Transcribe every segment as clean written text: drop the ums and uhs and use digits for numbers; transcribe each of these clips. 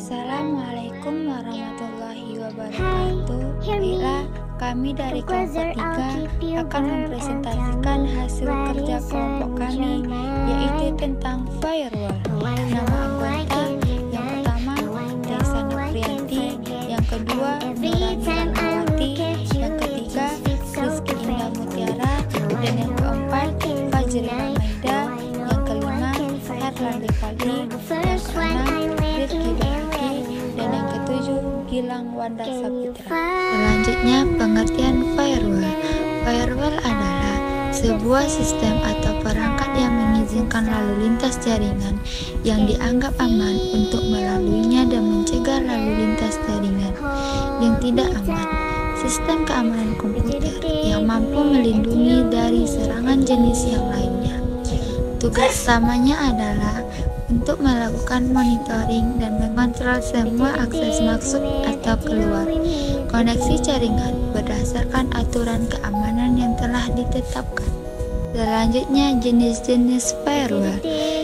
Assalamualaikum warahmatullahi wabarakatuh. Baiklah, kami dari kelompok 3 akan mempresentasikan hasil kerja kelompok kami, yaitu tentang firewall. Nama anggota yang pertama Desa Noprianti, yang kedua Nurani Rahmawati, yang ketiga Rizky Indah Mutiara, dan yang keempat Fajri Maida, yang kelima Herlan Rifaldi, yang keenam Rizky Bahaki, dan yang ketujuh Gilang Wanda Sapitra. Selanjutnya, pengertian firewall. Firewall adalah sebuah sistem atau perangkat yang mengizinkan lalu lintas jaringan yang dianggap aman untuk melaluinya dan mencegah lalu lintas jaringan yang tidak aman. Sistem keamanan komputer yang mampu melindungi dari serangan jenis yang lainnya. Tugas utamanya adalah untuk melakukan monitoring dan mengontrol semua akses masuk atau keluar koneksi jaringan berdasarkan aturan keamanan yang telah ditetapkan. Selanjutnya, jenis-jenis firewall.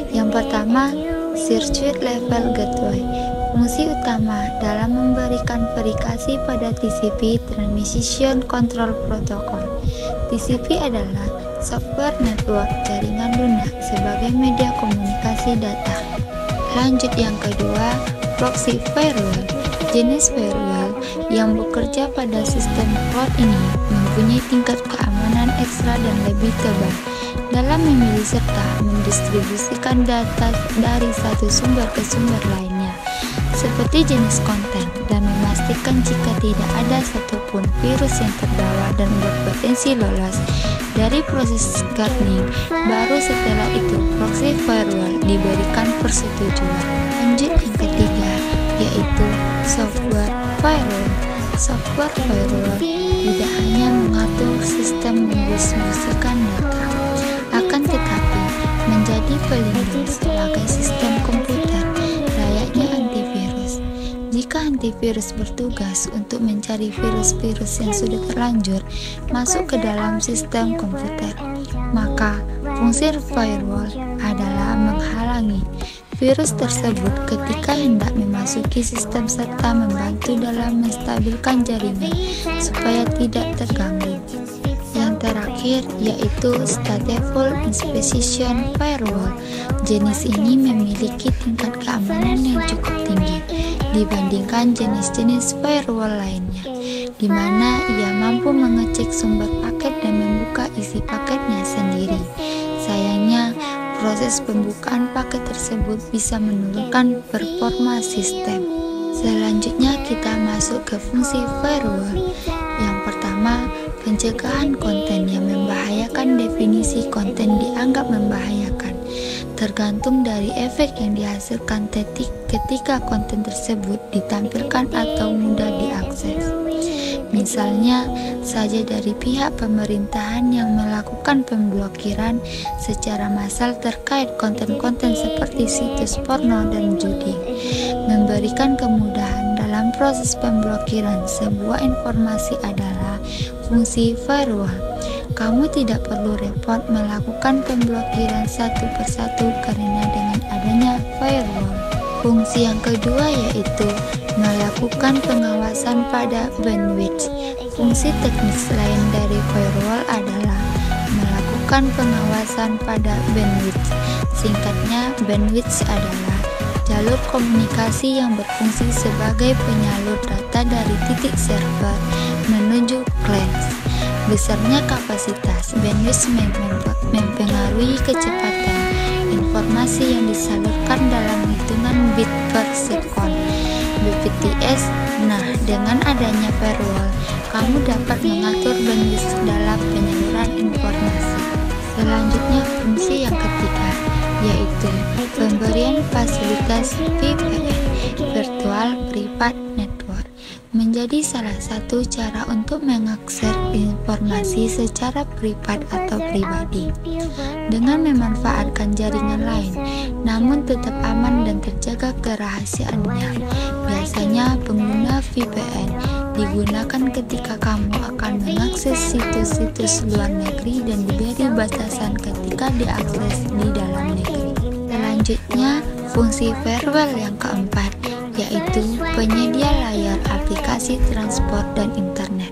Yang pertama, circuit level gateway. Fungsi utama dalam memberikan verifikasi pada TCP (Transmission Control Protocol). TCP adalah software network jaringan lunak sebagai media komunikasi data. Lanjut, yang kedua, proxy firewall. Jenis firewall yang bekerja pada sistem cloud ini mempunyai tingkat keamanan ekstra dan lebih tebal dalam memilih serta mendistribusikan data dari satu sumber ke sumber lainnya, seperti jenis konten, dan memastikan jika tidak ada satupun virus yang terbawa dan berpotensi lolos dari proses scanning. Baru setelah itu proxy firewall diberikan persetujuan. Lanjut, yang ketiga, yaitu software firewall. Software firewall tidak hanya mengatur sistem mendistribusikan data, akan tetapi menjadi pelindung sebagai sistem komputer layaknya antivirus. Jika antivirus bertugas untuk mencari virus-virus yang sudah terlanjur masuk ke dalam sistem komputer, maka fungsi firewall adalah menghalangi virus tersebut ketika hendak memasuki sistem serta membantu dalam menstabilkan jaringan supaya tidak terganggu. Yang terakhir yaitu stateful inspection firewall. Jenis ini memiliki tingkat keamanan yang cukup tinggi dibandingkan jenis-jenis firewall lainnya, di mana ia mampu mengecek sumber paket dan membuka isi paketnya sendiri. Sayangnya, proses pembukaan paket tersebut bisa menurunkan performa sistem. Selanjutnya kita masuk ke fungsi firewall. Yang pertama, pencegahan konten yang membahayakan. Definisi konten dianggap membahayakan tergantung dari efek yang dihasilkan ketika konten tersebut ditampilkan atau mudah diakses. Misalnya saja dari pihak pemerintahan yang melakukan pemblokiran secara massal terkait konten-konten seperti situs porno dan judi. Memberikan kemudahan dalam proses pemblokiran sebuah informasi adalah fungsi firewall. Kamu tidak perlu repot melakukan pemblokiran satu persatu karena dengan adanya firewall. Fungsi yang kedua yaitu melakukan pengawasan pada bandwidth. Fungsi teknis lain dari firewall adalah melakukan pengawasan pada bandwidth. Singkatnya, bandwidth adalah jalur komunikasi yang berfungsi sebagai penyalur data dari titik server menuju client. Besarnya kapasitas bandwidth mempengaruhi kecepatan informasi yang disalurkan dalam hitungan bit per second (bps). Nah, dengan adanya firewall, kamu dapat mengatur bandwidth dalam penyaluran informasi. Selanjutnya, fungsi yang ketiga yaitu pemberian fasilitas VPN (Virtual Private Network). Menjadi salah satu cara untuk mengakses informasi secara privat atau pribadi dengan memanfaatkan jaringan lain, namun tetap aman dan terjaga kerahasiaannya. Biasanya pengguna VPN digunakan ketika kamu akan mengakses situs-situs luar negeri dan diberi batasan ketika diakses di dalam negeri. Selanjutnya, fungsi firewall yang keempat yaitu penyedia layar aplikasi transport dan internet.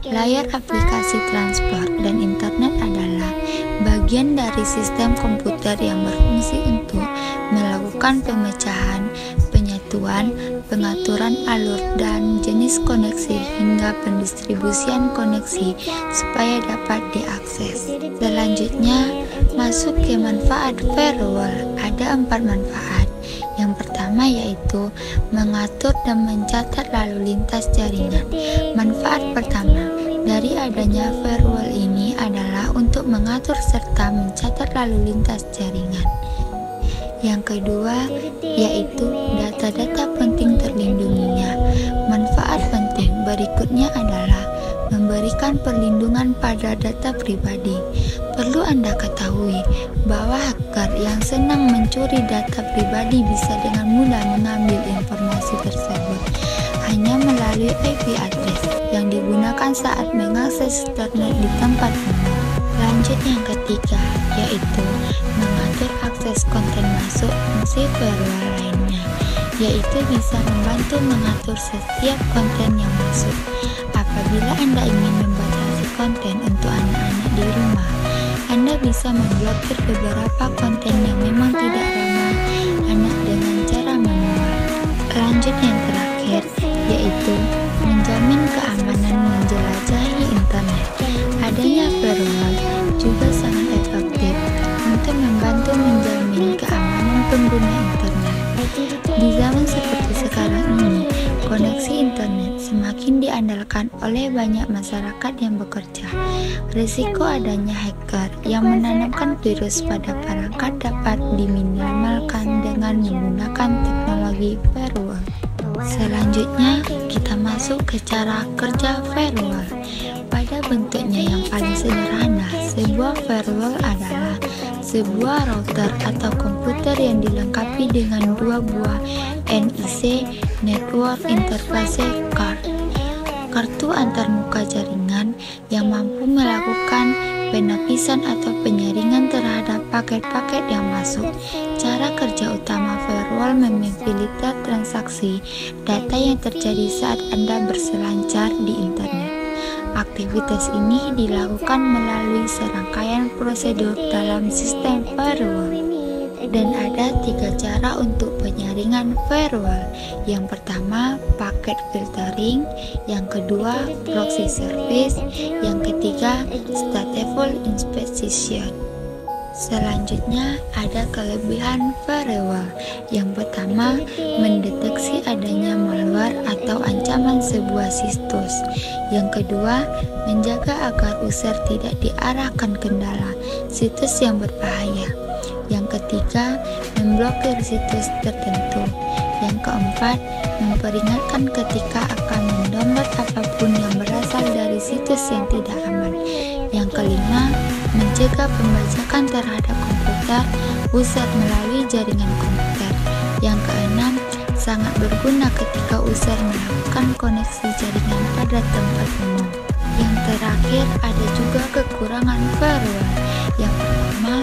Layar aplikasi transport dan internet adalah bagian dari sistem komputer yang berfungsi untuk melakukan pemecahan, penyatuan, pengaturan alur dan jenis koneksi hingga pendistribusian koneksi supaya dapat diakses. Selanjutnya, masuk ke manfaat firewall. Ada 4 manfaat. Yang pertama yaitu mengatur dan mencatat lalu lintas jaringan. Manfaat pertama dari adanya firewall ini adalah untuk mengatur serta mencatat lalu lintas jaringan. Yang kedua yaitu data-data penting terlindunginya. Manfaat penting berikutnya adalah memberikan perlindungan pada data pribadi. Perlu Anda ketahui bahwa hacker yang senang mencuri data pribadi bisa dengan mudah mengambil informasi tersebut hanya melalui IP address yang digunakan saat mengakses internet di tempat umum. Lanjut yang ketiga, yaitu mengatur akses konten masuk fungsi firewall lainnya, yaitu bisa membantu mengatur setiap konten yang masuk. Apabila Anda ingin membatasi konten untuk anak-anak di rumah, Anda bisa memblokir beberapa konten yang memang tidak ramah anak dengan cara manual. Lanjut yang terakhir, yaitu menjamin keamanan menjelajahi internet. Adanya firewall juga sangat efektif untuk membantu menjamin keamanan pengguna internet. Di zaman seperti sekarang ini, koneksi internet semakin diandalkan oleh banyak masyarakat yang bekerja. Risiko adanya hacker yang menanamkan virus pada perangkat dapat diminimalkan dengan menggunakan teknologi firewall. Selanjutnya, kita masuk ke cara kerja firewall. Pada bentuknya yang paling sederhana, sebuah firewall adalah sebuah router atau komputer yang dilengkapi dengan 2 buah NIC Network Interface Card, kartu antarmuka jaringan yang mampu melakukan penapisan atau penyaringan terhadap paket-paket yang masuk. Cara kerja utama firewall memfilter transaksi data yang terjadi saat Anda berselancar di internet. Aktivitas ini dilakukan melalui serangkaian prosedur dalam sistem firewall. Dan ada 3 cara untuk penyaringan firewall. Yang pertama, packet filtering. Yang kedua, proxy service. Yang ketiga, stateful inspection. Selanjutnya, ada kelebihan firewall. Yang pertama, mendeteksi adanya malware atau ancaman sebuah situs. Yang kedua, menjaga agar user tidak diarahkan ke dalam situs yang berbahaya. Yang ketiga, memblokir situs tertentu. Yang keempat, memperingatkan ketika akan mendownload apapun yang berasal dari situs yang tidak aman. Yang kelima, mencegah pembajakan terhadap komputer user melalui jaringan komputer. Yang keenam, sangat berguna ketika user melakukan koneksi jaringan pada tempat umum. Yang terakhir, ada juga kekurangan firewall. Yang pertama,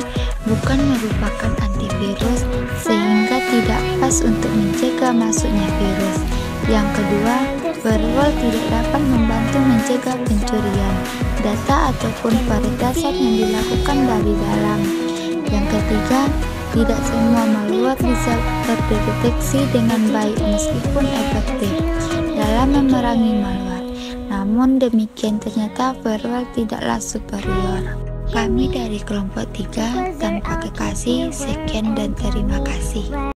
bukan merupakan antivirus sehingga tidak pas untuk mencegah masuknya virus. Yang kedua, firewall tidak dapat membantu mencegah pencurian data ataupun peretasan yang dilakukan dari dalam. Yang ketiga, tidak semua malware bisa terdeteksi dengan baik meskipun efektif dalam memerangi malware. Namun demikian ternyata firewall tidaklah superior. Kami dari kelompok 3 tanpa kekasih, sekian dan terima kasih.